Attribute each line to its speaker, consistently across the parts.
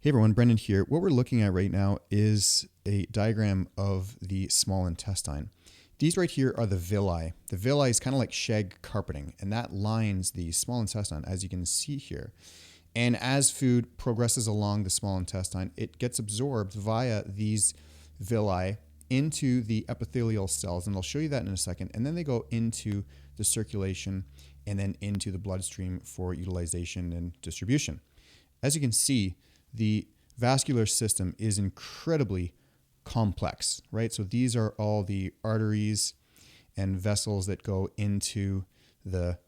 Speaker 1: Hey everyone, Brendan here. What we're looking at right now is a diagram of the small intestine. These right here are the villi. The villi is kind of like shag carpeting, and that lines the small intestine, as you can see here. And as food progresses along the small intestine, it gets absorbed via these villi into the epithelial cells, and I'll show you that in a second. And then they go into the circulation and then into the bloodstream for utilization and distribution. As you can see, the vascular system is incredibly complex, right? So these are all the arteries and vessels that go into the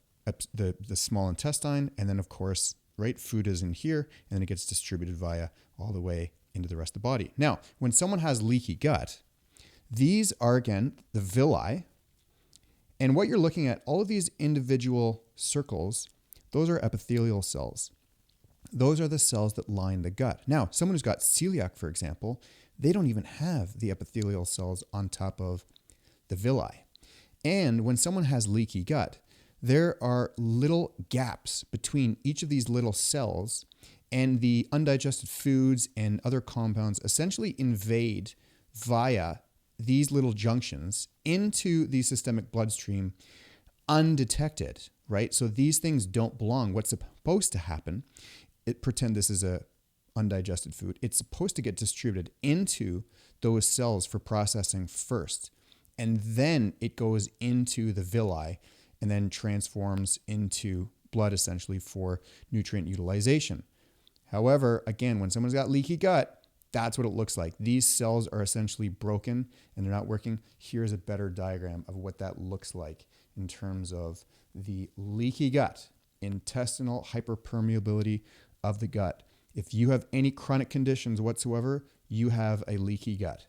Speaker 1: small intestine, and then of course, right, food is in here, and then it gets distributed via all the way into the rest of the body. Now, when someone has leaky gut, these are again the villi, and what you're looking at, all of these individual circles, those are epithelial cells. Those are the cells that line the gut. Now, someone who's got celiac, for example, they don't even have the epithelial cells on top of the villi. And when someone has leaky gut, there are little gaps between each of these little cells, and the undigested foods and other compounds essentially invade via these little junctions into the systemic bloodstream undetected, right? So these things don't belong. What's supposed to happen, pretend this is a undigested food. It's supposed to get distributed into those cells for processing first, and then it goes into the villi and then transforms into blood essentially for nutrient utilization. However, again, when someone's got leaky gut, that's what it looks like. These cells are essentially broken and they're not working. Here's a better diagram of what that looks like in terms of the leaky gut, intestinal hyperpermeability of the gut. If you have any chronic conditions whatsoever, you have a leaky gut.